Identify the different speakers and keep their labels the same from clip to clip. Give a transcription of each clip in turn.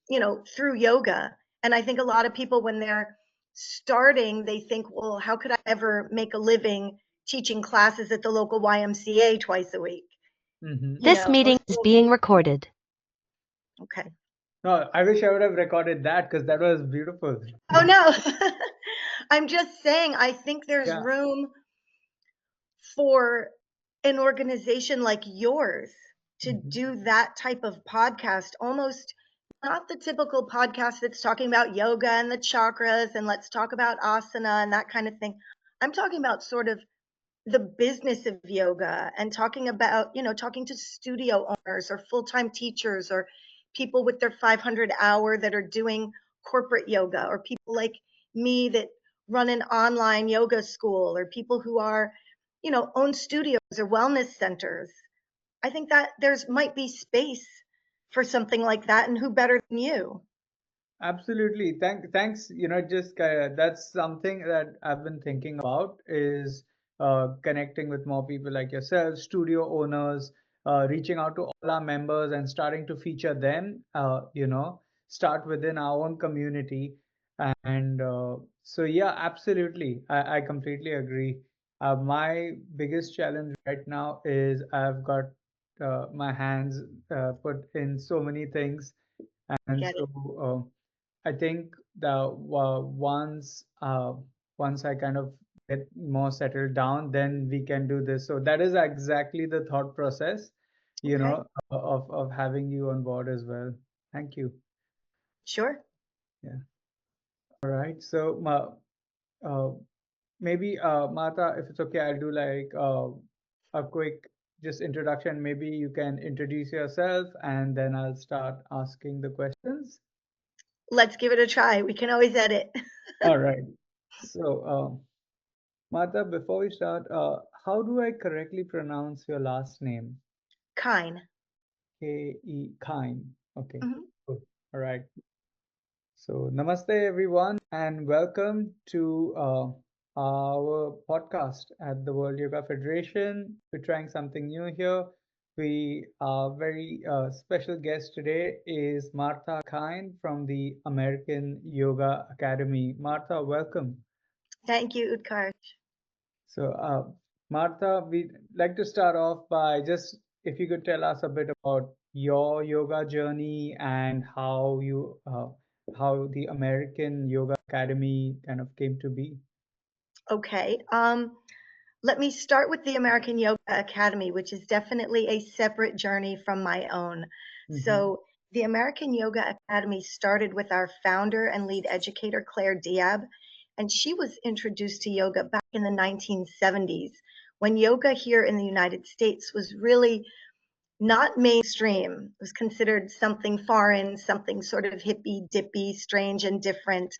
Speaker 1: through yoga. And I think a lot of people, when they're starting, they think, well, how could I ever make a living teaching classes at the local YMCA twice a week?
Speaker 2: Mm-hmm.
Speaker 1: You
Speaker 3: This
Speaker 1: know,
Speaker 3: meeting is
Speaker 1: so,
Speaker 3: being recorded.
Speaker 1: okay.
Speaker 2: No, I wish I would have recorded that because that was beautiful.
Speaker 1: Oh, no. I'm just saying, I think there's
Speaker 2: Yeah.
Speaker 1: room for an organization like yours to
Speaker 2: Mm-hmm.
Speaker 1: do that type of podcast, almost not the typical podcast that's talking about yoga and the chakras and let's talk about asana and that kind of thing. I'm talking about sort of the business of yoga and talking about, talking to studio owners or full-time teachers or people with their 500 hour that are doing corporate yoga, or people like me that run an online yoga school, or people who are, own studios or wellness centers. I think that there's might be space for something like that, and who better than you?
Speaker 2: Absolutely. Thanks. Just that's something that I've been thinking about is connecting with more people like yourself, studio owners, reaching out to all our members and starting to feature them. Start within our own community, and so yeah, absolutely. I completely agree. My biggest challenge right now is I've got my hands put in so many things,
Speaker 1: I
Speaker 2: and
Speaker 1: get
Speaker 2: so.
Speaker 1: it.
Speaker 2: I think the once I kind of get more settled down, then we can do this. So that is exactly the thought process,
Speaker 1: Okay,
Speaker 2: of having you on board as well. Thank you.
Speaker 1: sure.
Speaker 2: Yeah. All right. So uh, maybe Martha, if it's okay, I'll do like a quick just introduction. Maybe you can introduce yourself, and then I'll start asking the questions.
Speaker 1: Let's give it a try. We can always edit.
Speaker 2: All right. So, Martha, before we start, how do I correctly pronounce your last name?
Speaker 1: Kein.
Speaker 2: Kein. Okay.
Speaker 1: Mhm.
Speaker 2: Cool. All right. So, namaste everyone, and welcome to our podcast at the World Yoga Federation. We're trying something new here. We Our very special guest today is Martha Kein from the American Yoga Academy. Martha, welcome.
Speaker 1: Thank you, Utkarsh.
Speaker 2: So, Martha, we'd like to start off by just if you could tell us a bit about your yoga journey and how the American Yoga Academy kind of came to be.
Speaker 1: Okay. Let me start with the American Yoga Academy, which is definitely a separate journey from my own.
Speaker 2: Mm-hmm.
Speaker 1: So, the American Yoga Academy started with our founder and lead educator, Claire Diab, and she was introduced to yoga back in the 1970s, when yoga here in the United States was really not mainstream. It was considered something foreign, something sort of hippy dippy, strange and different.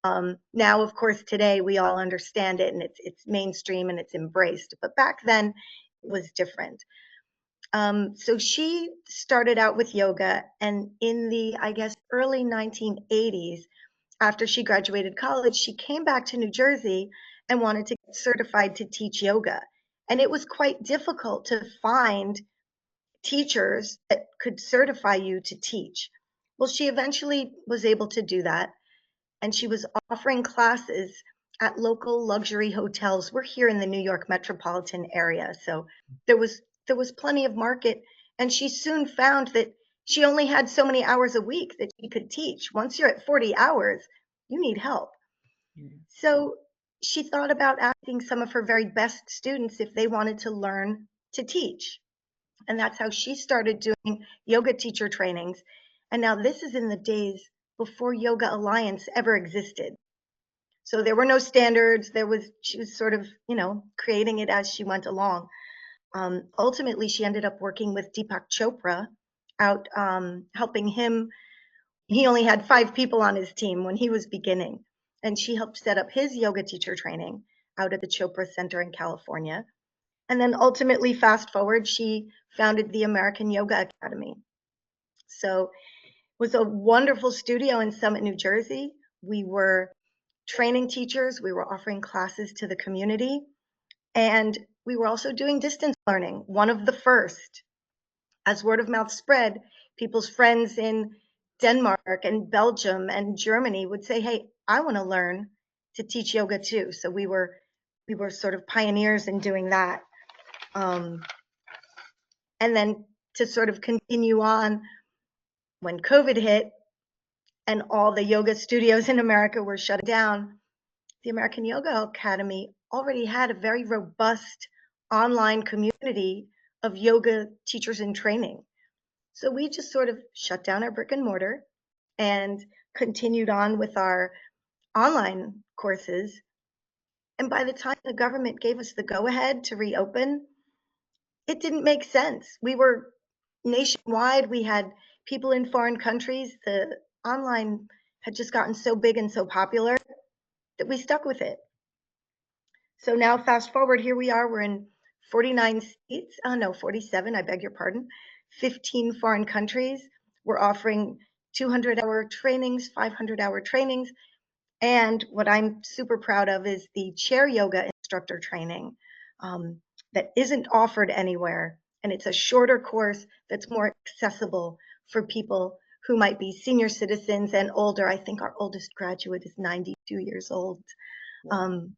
Speaker 1: Now, of course, today we all understand it and it's mainstream and it's embraced. But back then, it was different. So she started out with yoga, and in the, I guess, early 1980s, after she graduated college, she came back to New Jersey and wanted to get certified to teach yoga. And it was quite difficult to find teachers that could certify you to teach. Well, she eventually was able to do that, and she was offering classes at local luxury hotels. We're here in the New York metropolitan area, so there was plenty of market, and she soon found that she only had so many hours a week that she could teach. Once you're at 40 hours, you need help. So she thought about asking some of her very best students if they wanted to learn to teach. And that's how she started doing yoga teacher trainings. And now this is in the days before Yoga Alliance ever existed. So there were no standards. She was sort of, creating it as she went along. Ultimately, she ended up working with Deepak Chopra out, helping him. He only had 5 people on his team when he was beginning. And she helped set up his yoga teacher training out at the Chopra Center in California. And then ultimately, fast forward, she founded the American Yoga Academy. So it was a wonderful studio in Summit, New Jersey. We were training teachers, we were offering classes to the community, and we were also doing distance learning, one of the first. As word of mouth spread, people's friends in Denmark and Belgium and Germany would say, "Hey, I want to learn to teach yoga too." So we were sort of pioneers in doing that. Um, and then to sort of continue on, when COVID hit and all the yoga studios in America were shut down, the American Yoga Academy already had a very robust online community of yoga teachers in training. So we just sort of shut down our brick and mortar and continued on with our online courses. And by the time the government gave us the go ahead to reopen, it didn't make sense. We were nationwide, we had people in foreign countries. The online had just gotten so big and so popular that we stuck with it. So now, fast forward, here we are. We're in 49 states. Oh, no, 47, I beg your pardon. 15 foreign countries. We're offering 200-hour trainings, 500-hour trainings. And what I'm super proud of is the chair yoga instructor training that isn't offered anywhere. And it's a shorter course that's more accessible for people who might be senior citizens and older. I think our oldest graduate is 92 years old.
Speaker 2: Wow.
Speaker 1: Um,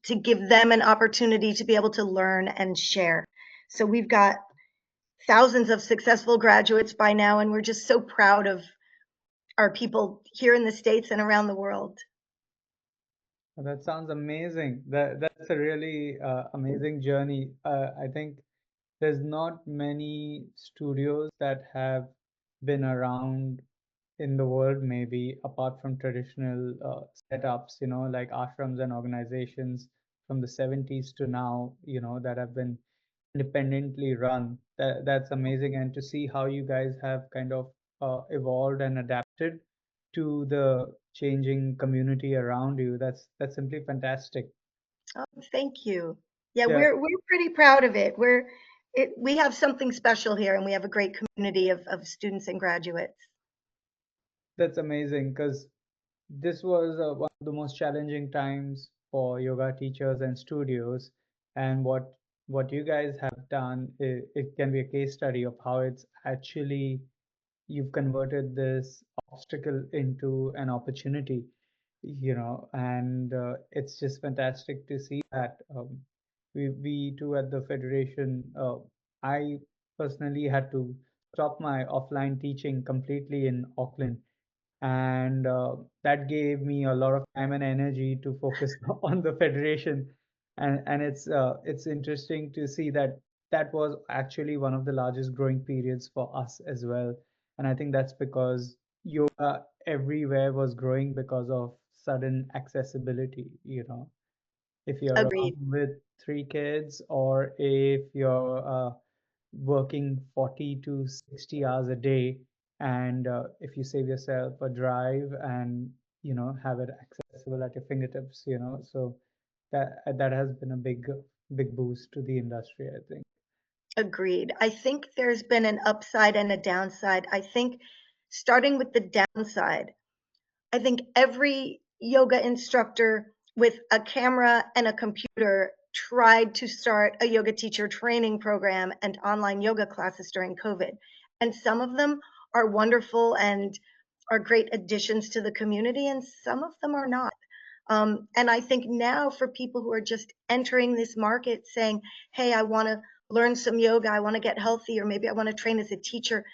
Speaker 1: to give them an opportunity to be able to learn and share. So we've got thousands of successful graduates by now, and we're just so proud of our people here in the States and around the world.
Speaker 2: That sounds amazing. That's a really amazing journey. I think there's not many studios that have been around in the world, maybe apart from traditional setups, like ashrams and organizations from the 70s to now, that have been independently run. That's amazing. And to see how you guys have kind of evolved and adapted to the changing community around you, that's simply fantastic.
Speaker 1: Oh, thank you. Yeah,
Speaker 2: Yeah,
Speaker 1: we're pretty proud of it. We have something special here, and we have a great community of students and graduates.
Speaker 2: that's amazing because this was one of the most challenging times for yoga teachers and studios. And what you guys have done, it can be a case study of how it's actually you've converted this obstacle into an opportunity, and it's just fantastic to see that. We too at the Federation, I personally had to stop my offline teaching completely in Auckland, and that gave me a lot of time and energy to focus on the Federation. And it's interesting to see that that was actually one of the largest growing periods for us as well. And I think that's because yoga everywhere was growing because of sudden accessibility. If you're a mom
Speaker 1: Agreed.
Speaker 2: with three kids, or if you're working 40 to 60 hours a day, and if you save yourself a drive and have it accessible at your fingertips, so that has been a big boost to the industry, I think.
Speaker 1: Agreed. I think there's been an upside and a downside. I think starting with the downside, I think every yoga instructor with a camera and a computer tried to start a yoga teacher training program and online yoga classes during COVID. And some of them are wonderful and are great additions to the community, and some of them are not. And I think now for people who are just entering this market saying, hey, I want to learn some yoga, I want to get healthy, or maybe I want to train as a teacher,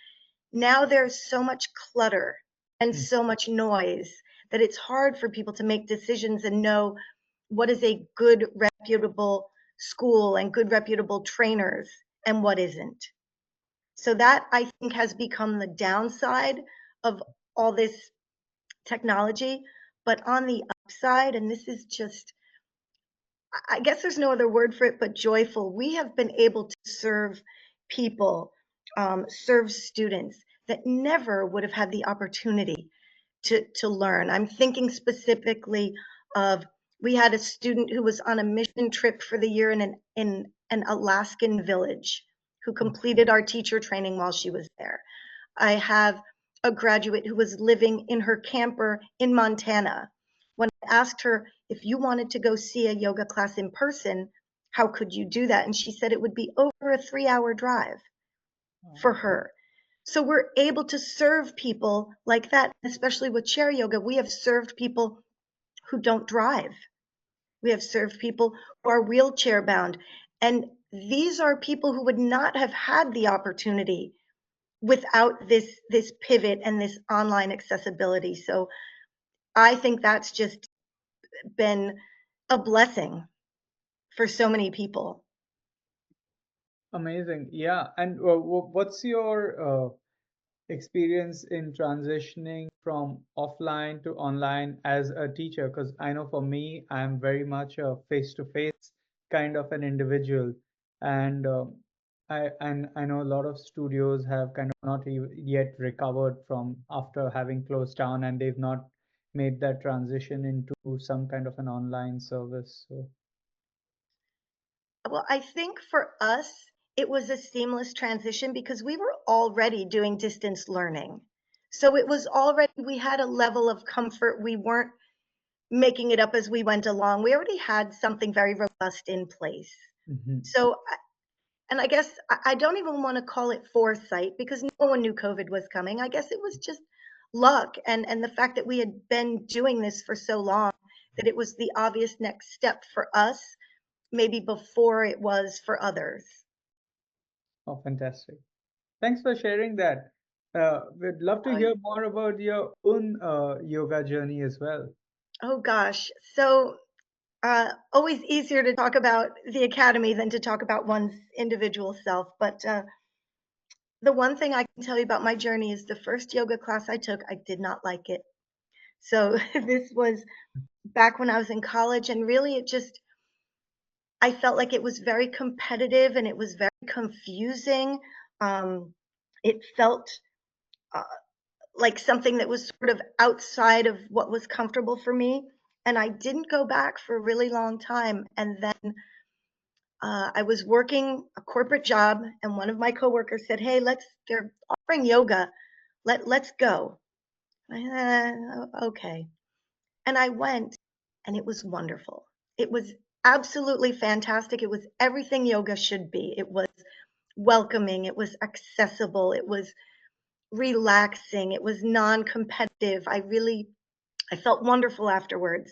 Speaker 1: now there's so much clutter and
Speaker 2: Mm.
Speaker 1: so much noise that it's hard for people to make decisions and know what is a good, reputable school and good, reputable trainers and what isn't. So that I think has become the downside of all this technology. But on the upside, and this is just, I guess there's no other word for it but joyful, we have been able to serve people, serve students that never would have had the opportunity to learn. I'm thinking specifically of, we had a student who was on a mission trip for the year in an Alaskan village who completed our teacher training while she was there. I have a graduate who was living in her camper in Montana. When I asked her, if you wanted to go see a yoga class in person, how could you do that? And she said it would be over a 3-hour drive for
Speaker 2: Wow.
Speaker 1: her. So we're able to serve people like that, especially with chair yoga. We have served people who don't drive. We have served people who are wheelchair bound. And these are people who would not have had the opportunity without this pivot and this online accessibility. So I think that's just been a blessing for so many people.
Speaker 2: Amazing. Yeah. And what's your experience in transitioning from offline to online as a teacher? Because I know for me, I'm very much a face-to-face kind of an individual, and I know a lot of studios have kind of not yet recovered from after having closed down, and they've not made that transition into some kind of an online service. So,
Speaker 1: Well, I think for us, it was a seamless transition because we were already doing distance learning. So it was already, we had a level of comfort. We weren't making it up as we went along. We already had something very robust in place.
Speaker 2: mhm,
Speaker 1: So, and I guess I don't even want to call it foresight because no one knew COVID was coming. I guess it was just luck and the fact that we had been doing this for so long that it was the obvious next step for us, maybe before it was for others.
Speaker 2: oh, fantastic. Thanks for sharing that. We'd love to hear more about your own yoga journey as well.
Speaker 1: Oh gosh. So, always easier to talk about the academy than to talk about one's individual self. But the one thing I can tell you about my journey is the first yoga class I took, I did not like it. So, this was back when I was in college, and really it just, I felt like it was very competitive and it was very confusing. It felt uh, like something that was sort of outside of what was comfortable for me. And I didn't go back for a really long time. And then I was working a corporate job, and one of my coworkers said, "Hey, they're offering yoga. Let's go." Okay. And I went, and it was wonderful. It was absolutely fantastic. It was everything yoga should be. It was welcoming, it was accessible, it was relaxing, it was non-competitive. I felt wonderful afterwards.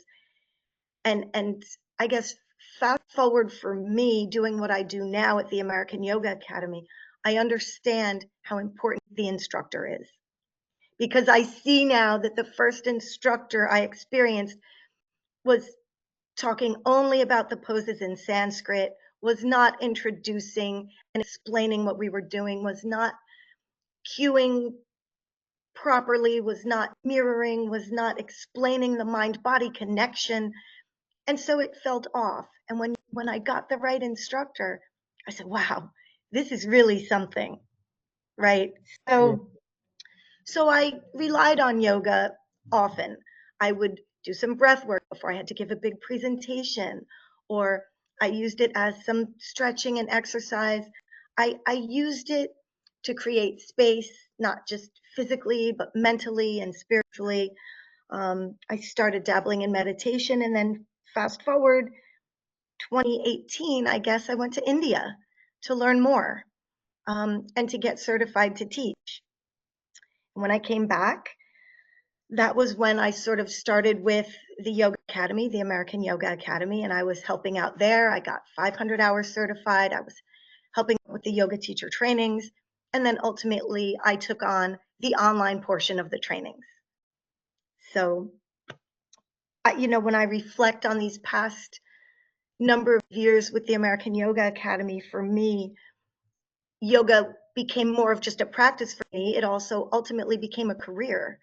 Speaker 1: And I guess fast forward for me doing what I do now at the American Yoga Academy, I understand how important the instructor is because I see now that the first instructor I experienced was talking only about the poses in Sanskrit, was not introducing and explaining what we were doing, was not cueing properly, was not mirroring, was not explaining the mind body connection. And so it felt off. And when I got the right instructor, I said, wow, this is really something, right?
Speaker 2: Yeah.
Speaker 1: So I relied on yoga often. I would do some breath work before I had to give a big presentation, or I used it as some stretching and exercise. I used it to create space, not just physically, but mentally and spiritually. I started dabbling in meditation, and then fast forward 2018, I guess I went to India to learn more and to get certified to teach. When I came back, that was when I sort of started with the Yoga Academy, the American Yoga Academy, and I was helping out there. I got 500 hours certified. I was helping with the yoga teacher trainings. And then ultimately, I took on the online portion of the trainings. So, when I reflect on these past number of years with the American Yoga Academy, for me, yoga became more of just a practice for me. It also ultimately became a career.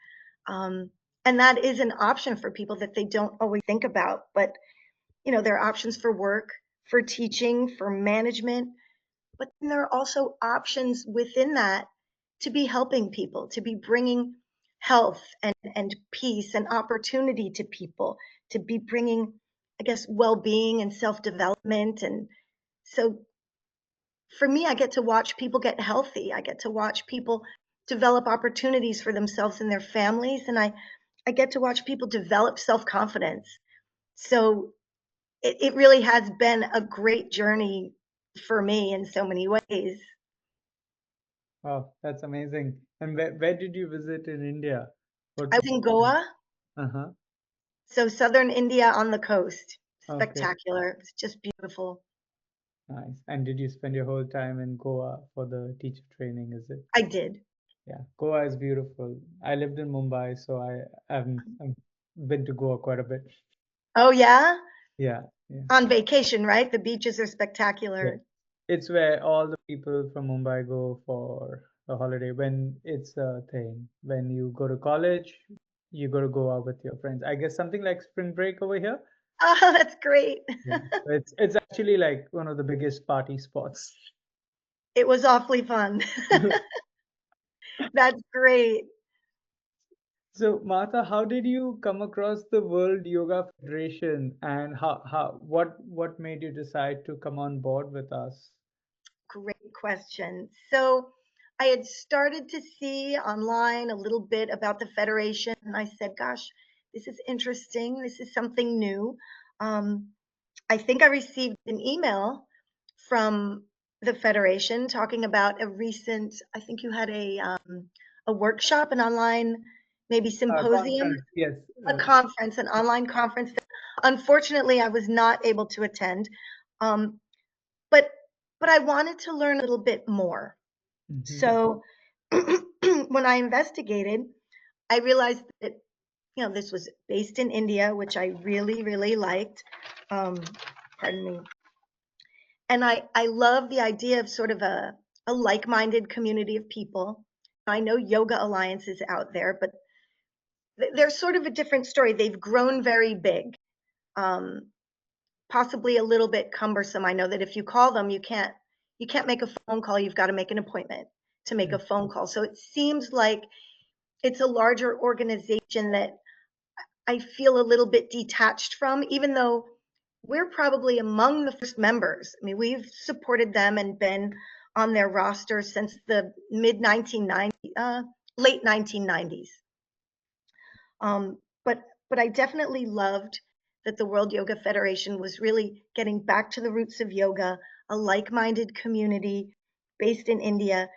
Speaker 1: Um, and that is an option for people that they don't always think about. But, there are options for work, for teaching, for management, but then there are also options within that to be helping people, to be bringing health and peace and opportunity to people, to be bringing, I guess, well-being and self-development. And so for me, I get to watch people get healthy. I get to watch people develop opportunities for themselves and their families. And I get to watch people develop self-confidence. So it really has been a great journey for me in so many ways.
Speaker 2: Oh, that's amazing. And where did you visit in India? What?
Speaker 1: I was in Goa,
Speaker 2: Uh-huh.
Speaker 1: so southern India on the coast.
Speaker 2: Okay,
Speaker 1: Spectacular. It's just beautiful.
Speaker 2: nice. And did you spend your whole time in Goa for the teacher training, is it?
Speaker 1: I did.
Speaker 2: Yeah, Goa is beautiful. I lived in Mumbai, so I've been to Goa quite a bit.
Speaker 1: Oh, yeah?
Speaker 2: Yeah, yeah,
Speaker 1: On vacation, right? The beaches are
Speaker 2: yeah.
Speaker 1: spectacular.
Speaker 2: It's where all the people from Mumbai go for a holiday when it's a thing. When you go to college, you got to go out with your friends. I guess something like spring break over here.
Speaker 1: Oh, that's great.
Speaker 2: Yeah, so it's actually like one of the biggest party spots.
Speaker 1: It was awfully fun. That's great.
Speaker 2: So, Martha, how did you come across the World Yoga Federation, and what made you decide to come on board with us?
Speaker 1: Great question. So I had started to see online a little bit about the Federation, and I said, gosh, this is interesting. This is something new. Um, I think I received an email from the Federation talking about a recent, I think you had a workshop, an online, maybe symposium,
Speaker 2: Conference, yes.
Speaker 1: a conference, an online conference that unfortunately I was not able to attend. Um, but but I wanted to learn a little bit more.
Speaker 2: Mhm.
Speaker 1: So when I investigated, I realized that this was based in India, which I really really liked. Um, pardon me. And I love the idea of sort of a like-minded community of people. I know Yoga Alliance is out there, but they're sort of a different story. They've grown very big. Um, Possibly a little bit cumbersome. I know that if you call them, you can't make a phone call. You've got to make an appointment to make a phone call. So it seems like it's a larger organization that I feel a little bit detached from, even though we're probably among the first members. I mean, we've supported them and been on their roster since the mid 1990s, late 1990s. Um, but I definitely loved that the World Yoga Federation was really getting back to the roots of yoga, a like-minded community based in India.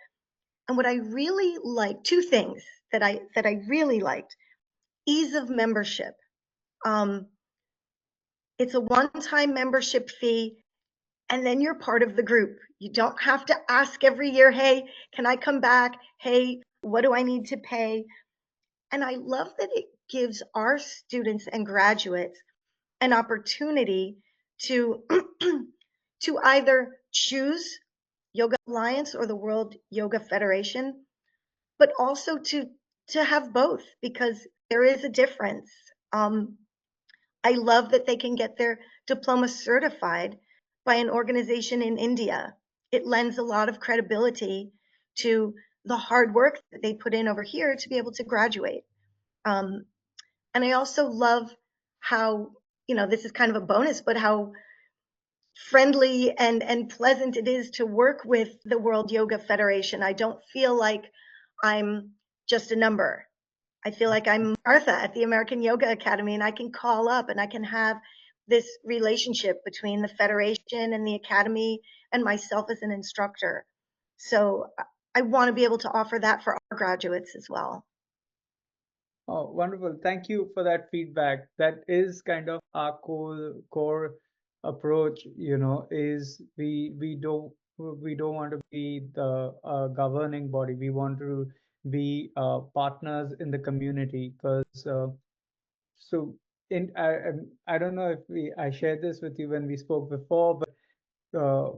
Speaker 1: And what I really liked, two things that I really liked: ease of membership. Um, it's a one-time membership fee, and then you're part of the group. You don't have to ask every year, "Hey, can I come back? Hey, what do I need to pay?" And I love that it gives our students and graduates an opportunity to to either choose Yoga Alliance or the World Yoga Federation, but also to have both because there is a difference. Um, I love that they can get their diploma certified by an organization in India. It lends a lot of credibility to the hard work that they put in over here to be able to graduate. Um, and I also love how, this is kind of a bonus, but how friendly and pleasant it is to work with the World Yoga Federation. I don't feel like I'm just a number. I feel like I'm Martha at the American Yoga Academy, and I can call up and I can have this relationship between the Federation and the Academy and myself as an instructor. So I want to be able to offer that for our graduates as well.
Speaker 2: Oh, wonderful. Thank you for that feedback. That is kind of our core approach, is we don't want to be the governing body. We want to be partners in the community because so in I don't know if I shared this with you when we spoke before, but uh,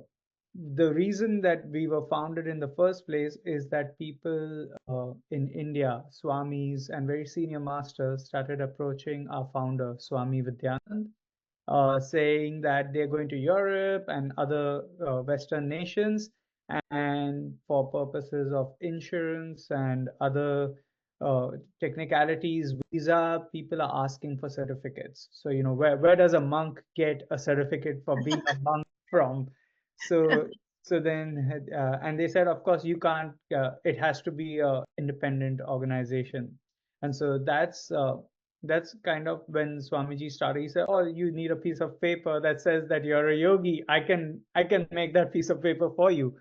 Speaker 2: the reason that we were founded in the first place is that people in India, Swamis and very senior masters, started approaching our founder, Swami Vidyanand, saying that they're going to Europe and other Western nations, and for purposes of insurance and other uh, technicalities, visa, people are asking for certificates. So, where does a monk get a certificate for being a monk from? So, so then, and they said, of course, you can't, it has to be a independent organization. And so that's kind of when Swamiji started. He said, "Oh, you need a piece of paper that says that you're a yogi. I can make that piece of paper for you."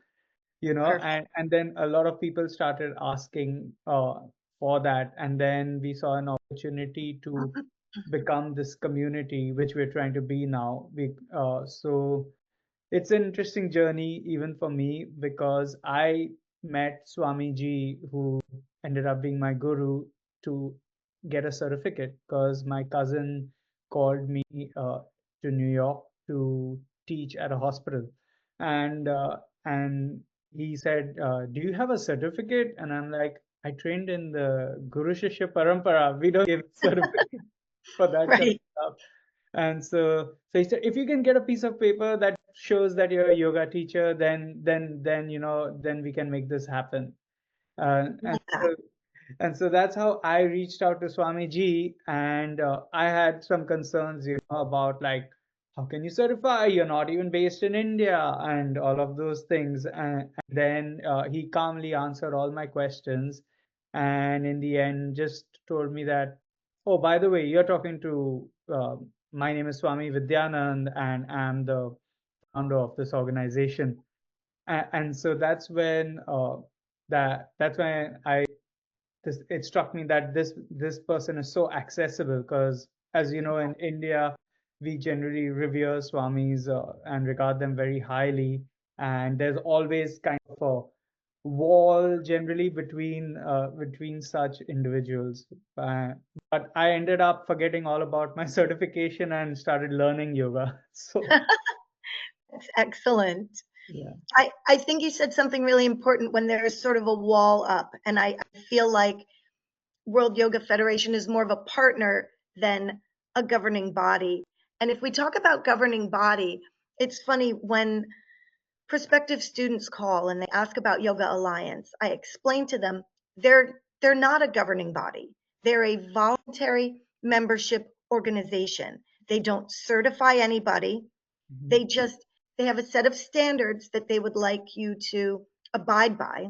Speaker 1: Perfect.
Speaker 2: and then a lot of people started asking for that, and then we saw an opportunity to become this community which we're trying to be now. So it's an interesting journey even for me because I met Swamiji, who ended up being my guru, to get a certificate because my cousin called me to New York to teach at a hospital, and he said, "Do you have a certificate?" And I'm like, "I trained in the Guru Shishya Parampara. We don't give certificate for that kind of
Speaker 1: Right.
Speaker 2: stuff." And so he said, if you can get a piece of paper that shows that you're a yoga teacher, then we can make this happen. Uh, and
Speaker 1: Love that.
Speaker 2: so and so that's how I reached out to Swamiji, and I had some concerns, about like, how can you certify? You're not even based in India, and all of those things. And then he calmly answered all my questions, and in the end, just told me that, oh, by the way, you're talking to my name is Swami Vidyanand, and I'm the founder of this organization. And so that's when it struck me that this person is so accessible because, as you know, in India we generally revere swamis and regard them very highly, and there's always kind of a wall generally between such individuals. uh, but I ended up forgetting all about my certification and started learning yoga. So
Speaker 1: That's excellent.
Speaker 2: yeah.
Speaker 1: I think you said something really important when there's sort of a wall up. And I feel like World Yoga Federation is more of a partner than a governing body. And if we talk about governing body, it's funny when prospective students call and they ask about Yoga Alliance, I explain to them they're not a governing body. They're a voluntary membership organization. They don't certify anybody.
Speaker 2: Mhm.
Speaker 1: They just they have a set of standards that they would like you to abide by,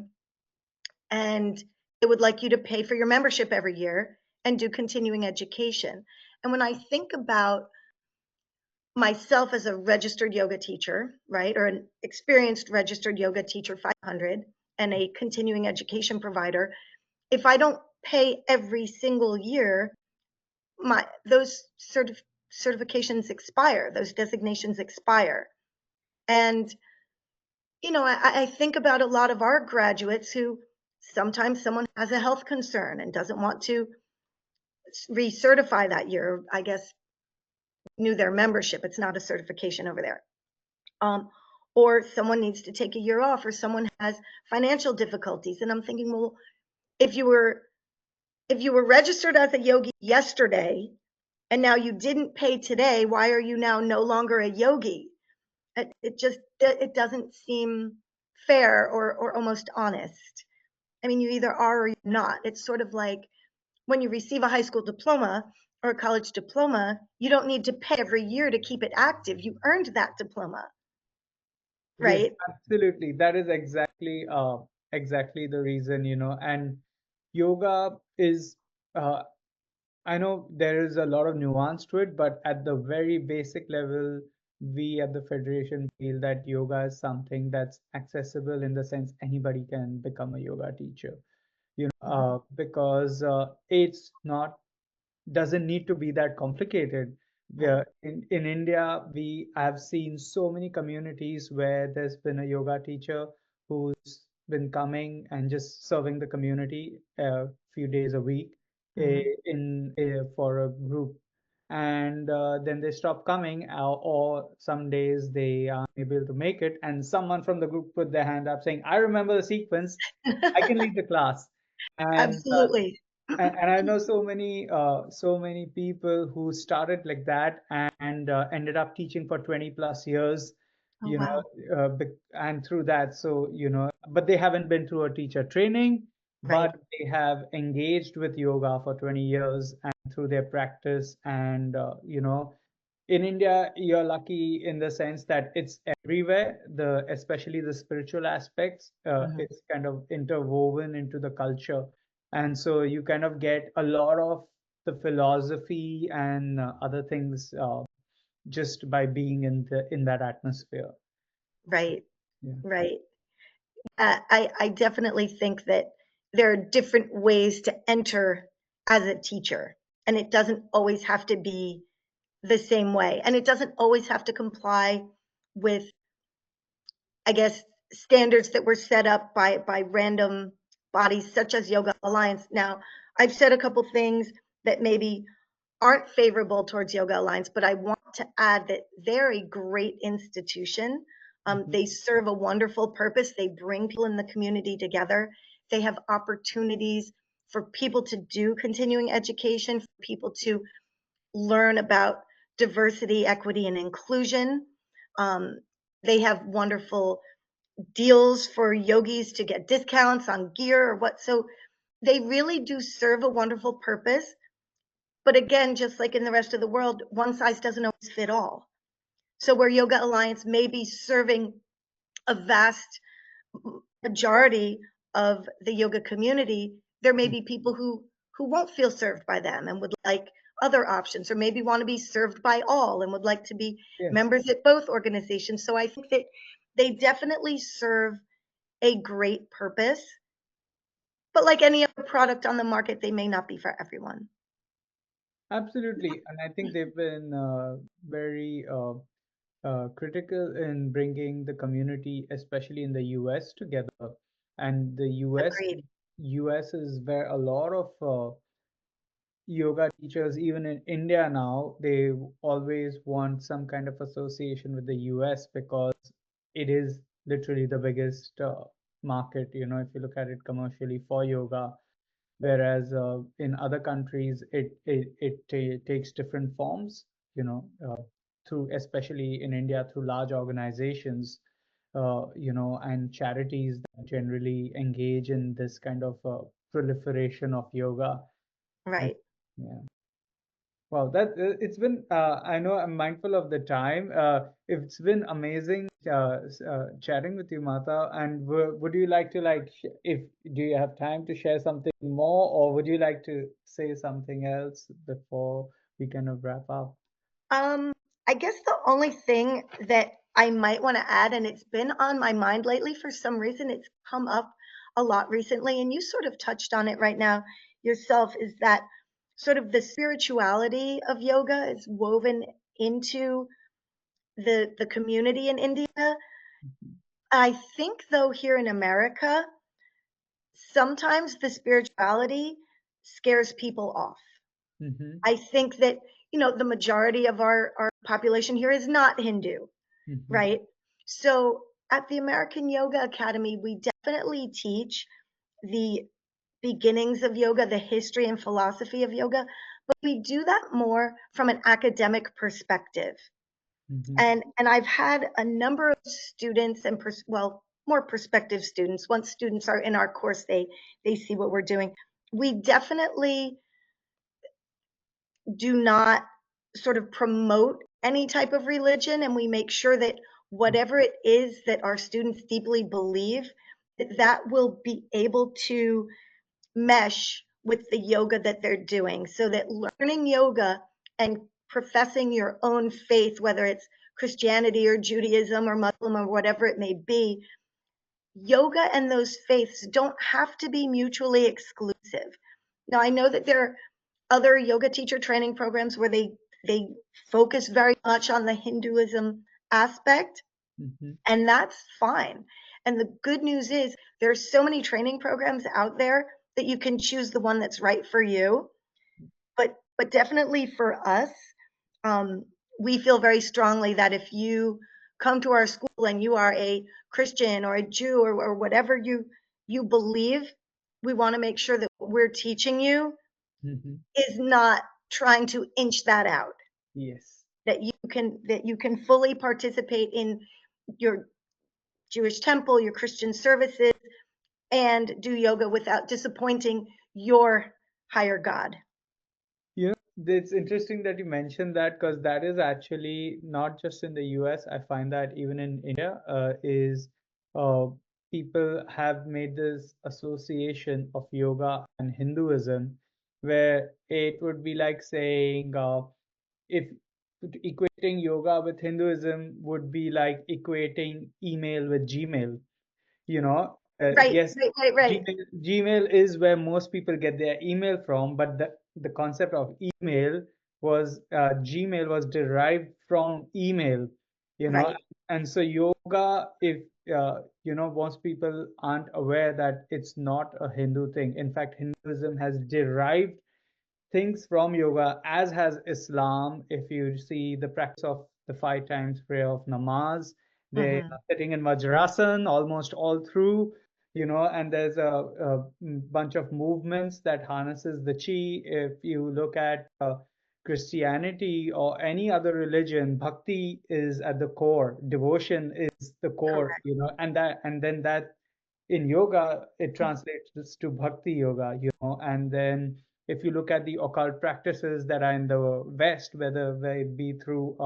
Speaker 1: and they would like you to pay for your membership every year and do continuing education. And when I think about myself as a registered yoga teacher, right, or an experienced registered yoga teacher 500 and a continuing education provider, if I don't pay every single year, my those certifications expire, those designations expire. And I think about a lot of our graduates who sometimes someone has a health concern and doesn't want to recertify that year, I guess, renew their membership. It's not a certification over there. Um, or someone needs to take a year off, or someone has financial difficulties. And I'm thinking, well, if you were if you were registered as a yogi yesterday and now you didn't pay today, why are you now no longer a yogi? It doesn't seem fair or almost honest. I mean, you either are or you're not. It's sort of like when you receive a high school diploma or a college diploma, you don't need to pay every year to keep it active. You earned that diploma,
Speaker 2: Yes,
Speaker 1: right?
Speaker 2: absolutely. That is exactly the reason, and yoga is, uh, I know there is a lot of nuance to it, but at the very basic level, we at the Federation feel that yoga is something that's accessible in the sense anybody can become a yoga teacher,
Speaker 1: Mhm.
Speaker 2: because it's not doesn't need to be that complicated.
Speaker 1: Right.
Speaker 2: In India, we have seen so many communities where there's been a yoga teacher who's been coming and just serving the community a few days a week
Speaker 1: Mhm.
Speaker 2: for a group, and then they stop coming, or some days they aren't able to make it, and someone from the group put their hand up saying, "I remember the sequence. I can lead the class." And
Speaker 1: Absolutely.
Speaker 2: and I know so many people who started like that and ended up teaching for 20 plus years,
Speaker 1: Oh,
Speaker 2: you know,
Speaker 1: wow.
Speaker 2: and through that, so but they haven't been through a teacher training,
Speaker 1: Right.
Speaker 2: but they have engaged with yoga for 20 years and through their practice, and in India, you're lucky in the sense that it's everywhere. Especially the spiritual aspects,
Speaker 1: Mhm.
Speaker 2: it's kind of interwoven into the culture, and so you kind of get a lot of the philosophy and other things just by being in that atmosphere. So
Speaker 1: Right.
Speaker 2: yeah.
Speaker 1: Right. I definitely think that there are different ways to enter as a teacher, and it doesn't always have to be the same way, and it doesn't always have to comply with, I guess, standards that were set up by random bodies such as Yoga Alliance. Now, I've said a couple things that maybe aren't favorable towards Yoga Alliance, but I want to add that they're a great institution.
Speaker 2: Mhm.
Speaker 1: They serve a wonderful purpose. They bring people in the community together. They have opportunities for people to do continuing education, for people to learn about diversity, equity, and inclusion. Um, they have wonderful deals for yogis to get discounts on gear or what. So they really do serve a wonderful purpose. But again, just like in the rest of the world, one size doesn't always fit all. So where Yoga Alliance may be serving a vast majority of the yoga community, there may be people who won't feel served by them and would like other options, or maybe want to be served by all and would like to be
Speaker 2: Yes.
Speaker 1: members at both organizations. So I think that they definitely serve a great purpose, but like any other product on the market, they may not be for everyone.
Speaker 2: Absolutely, and I think they've been very critical in bringing the community, especially in the US, together. And the
Speaker 1: Agreed.
Speaker 2: US is where a lot of yoga teachers, even in India now, they always want some kind of association with the US because it is literally the biggest market, if you look at it commercially for yoga. Whereas in other countries, it takes different forms, through, especially in India, through large organizations, and charities that generally engage in this kind of proliferation of yoga. And
Speaker 1: Right.
Speaker 2: yeah. Wow, that it's been. I know I'm mindful of the time. It's been amazing chatting with you, Mata. And would you like to if do you have time to share something more, or would you like to say something else before we kind of wrap up?
Speaker 1: Um, I guess the only thing that I might want to add, and it's been on my mind lately for some reason, it's come up a lot recently, and you sort of touched on it right now yourself, is that sort of the spirituality of yoga is woven into the community in India. I think though here in America, sometimes the spirituality scares people off.
Speaker 2: Mm-hmm.
Speaker 1: I think that, the majority of our population here is not Hindu,
Speaker 2: Mm-hmm.
Speaker 1: right? So at the American Yoga Academy, we definitely teach the beginnings of yoga, the history and philosophy of yoga, but we do that more from an academic perspective.
Speaker 2: Mm-hmm.
Speaker 1: And I've had a number of students and well, more prospective students. Once students are in our course, they see what we're doing. We definitely do not sort of promote any type of religion, and we make sure that whatever it is that our students deeply believe, that that will be able to mesh with the yoga that they're doing, so that learning yoga and professing your own faith, whether it's Christianity or Judaism or Muslim or whatever it may be, yoga and those faiths don't have to be mutually exclusive. Now, I know that there are other yoga teacher training programs where they focus very much on the Hinduism aspect,
Speaker 2: Mm-hmm.
Speaker 1: and that's fine. And the good news is there's so many training programs out there that you can choose the one that's right for you. But definitely for us, um, we feel very strongly that if you come to our school and you are a Christian or a Jew or whatever you believe, we want to make sure that what we're teaching you
Speaker 2: Mm-hmm.
Speaker 1: is not trying to inch that out.
Speaker 2: Yes.
Speaker 1: That you can fully participate in your Jewish temple, your Christian services, and do yoga without disappointing your higher God.
Speaker 2: It's interesting that you mentioned that because that is actually not just in the US. I find that even in India, is uh, people have made this association of yoga and Hinduism, where it would be like saying if equating yoga with Hinduism would be like equating email with Gmail.
Speaker 1: Right,
Speaker 2: Yes,
Speaker 1: right, right, right,
Speaker 2: Gmail is where most people get their email from, but the concept of email was Gmail was derived from email, you know,
Speaker 1: right,
Speaker 2: and so yoga, if most people aren't aware that it's not a Hindu thing. In fact, Hinduism has derived things from yoga, as has Islam. If you see the practice of the 5 times prayer of namaz, they
Speaker 1: hmm
Speaker 2: are sitting in Vajrasan almost all through, and there's a bunch of movements that harnesses the chi. If you look at Christianity or any other religion, bhakti is at the core, devotion is the core,
Speaker 1: correct,
Speaker 2: and then that in yoga it translates to bhakti yoga, and then if you look at the occult practices that are in the West, whether it be through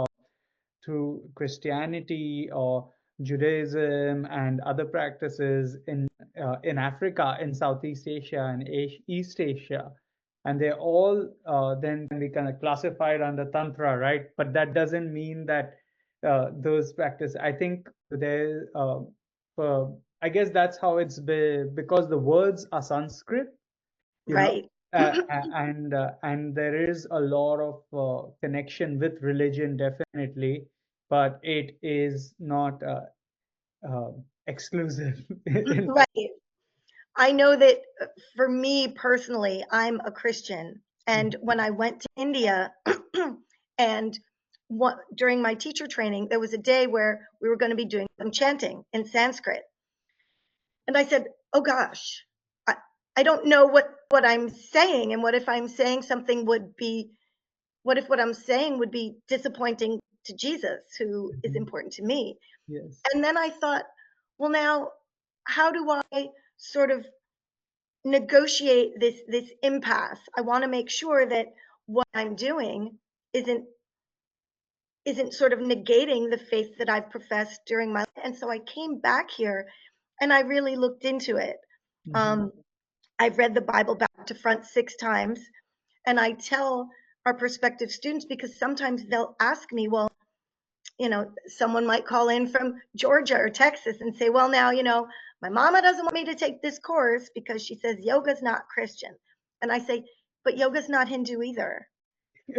Speaker 2: Christianity or Judaism and other practices in Africa, in Southeast Asia, and East Asia, and they're all then can be kind of classified under Tantra, right? But that doesn't mean that those practice. I think there. Uh, I guess that's how because the words are Sanskrit, you know
Speaker 1: right,
Speaker 2: and there is a lot of connection with religion, definitely, but it is not uh, exclusive in
Speaker 1: right. I know that for me personally, I'm a Christian. And when I went to India and during my teacher training, there was a day where we were going to be doing some chanting in Sanskrit. And I said, oh gosh, I, I don't know what I'm saying. And what if I'm saying something what if what I'm saying would be disappointing to Jesus, who is
Speaker 2: Mhm.
Speaker 1: important to me?
Speaker 2: Yes.
Speaker 1: And then I thought, well, now, how do I sort of negotiate this impasse? I want to make sure that what I'm doing isn't isn't sort of negating the faith that I've professed during my life. And so I came back here and I really looked into it.
Speaker 2: Hmm.
Speaker 1: Um, I've read the Bible back to front 6 times, and I tell our prospective students because sometimes they'll ask me, well, someone might call in from Georgia or Texas and say, well, now, my mama doesn't want me to take this course because she says yoga's not Christian. And I say, but yoga's not Hindu either.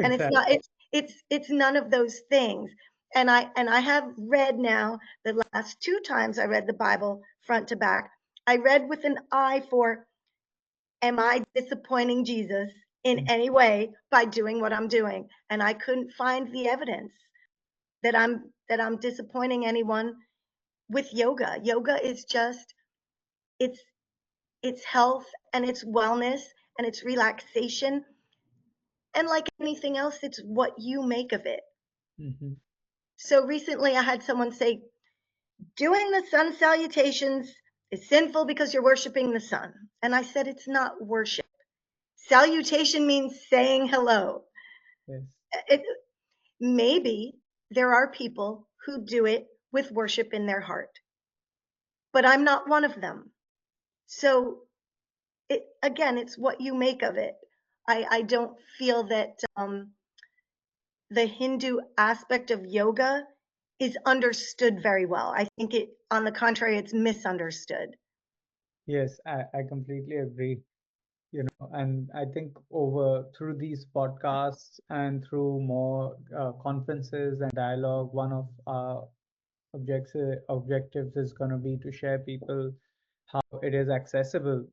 Speaker 1: And it's not,
Speaker 2: Exactly.
Speaker 1: it's none of those things. And I have read now the last 2 times I read the Bible front to back. I read with an eye for, am I disappointing Jesus in any way by doing what I'm doing? And I couldn't find the evidence that I'm disappointing anyone with yoga. Yoga is just it's it's health and it's wellness and it's relaxation, and like anything else, it's what you make of it.
Speaker 2: Hmm.
Speaker 1: So recently I had someone say doing the sun salutations is sinful because you're worshiping the sun. And I said it's not worship. Salutation means saying hello.
Speaker 2: Yes.
Speaker 1: It, maybe there are people who do it with worship in their heart, but I'm not one of them. So it's what you make of it. I don't feel that the Hindu aspect of yoga is understood very well. I think on the contrary, it's misunderstood.
Speaker 2: Yes, I completely agree. And I think over through these podcasts and through more conferences and dialogue, one of our objectives is going to be to share people how it is accessible,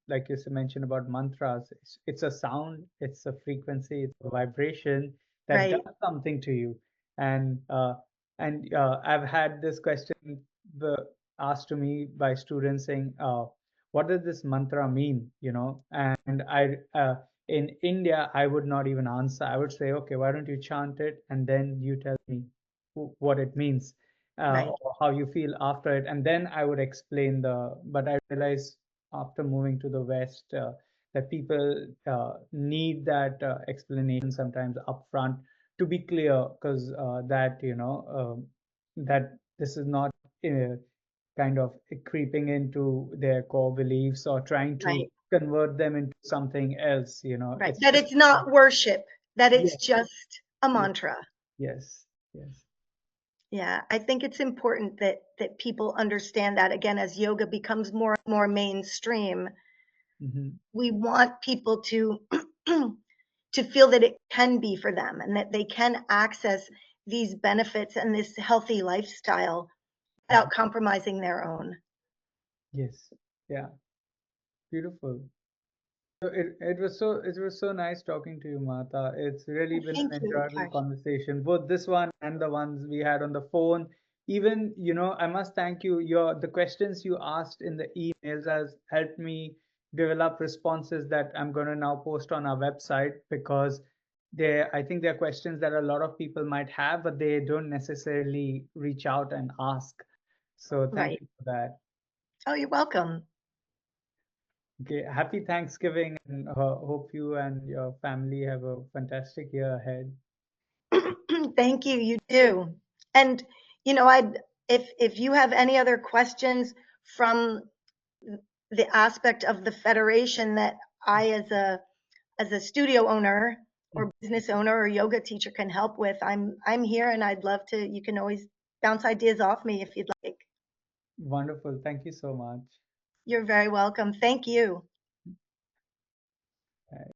Speaker 2: like you mentioned about mantras. It's a sound, it's a frequency, it's a vibration that
Speaker 1: Right,
Speaker 2: does something to you. And I've had this question the, asked to me by students saying, what does this mantra mean, and in India, I would not even answer. I would say, okay, why don't you chant it and then you tell me what it means,
Speaker 1: right,
Speaker 2: or how you feel after it, and then I would explain but I realized after moving to the West, that people need that explanation sometimes upfront to be clear, because that this is not uh, kind of creeping into their core beliefs or trying to
Speaker 1: right,
Speaker 2: convert them into something else.
Speaker 1: right.
Speaker 2: It's
Speaker 1: That
Speaker 2: just
Speaker 1: it's not worship, that it's
Speaker 2: yes,
Speaker 1: just a
Speaker 2: yes,
Speaker 1: mantra.
Speaker 2: yes, yes.
Speaker 1: Yeah, I think it's important that that people understand that again as yoga becomes more and more mainstream.
Speaker 2: Hmm.
Speaker 1: We want people to to feel that it can be for them and that they can access these benefits and this healthy lifestyle without compromising their own.
Speaker 2: Yes. Yeah. Beautiful. So it was so nice talking to you, Mata. It's really been
Speaker 1: Thank
Speaker 2: an
Speaker 1: you,
Speaker 2: enjoyable
Speaker 1: Akash.
Speaker 2: conversation, both this one and the ones we had on the phone. Even, I must thank you. The questions you asked in the emails has helped me develop responses that I'm gonna now post on our website because I think they're questions that a lot of people might have, but they don't necessarily reach out and ask. So thank
Speaker 1: Right.
Speaker 2: you for that.
Speaker 1: Oh, you're welcome.
Speaker 2: Okay, happy Thanksgiving, and hope you and your family have a fantastic year ahead.
Speaker 1: Thank you. You too. And I'd if you have any other questions from the aspect of the federation that I as a studio owner or business owner or yoga teacher can help with, I'm here and I'd love to. You can always bounce ideas off me if you'd like.
Speaker 2: Wonderful. Thank you so much.
Speaker 1: You're very welcome. Thank you.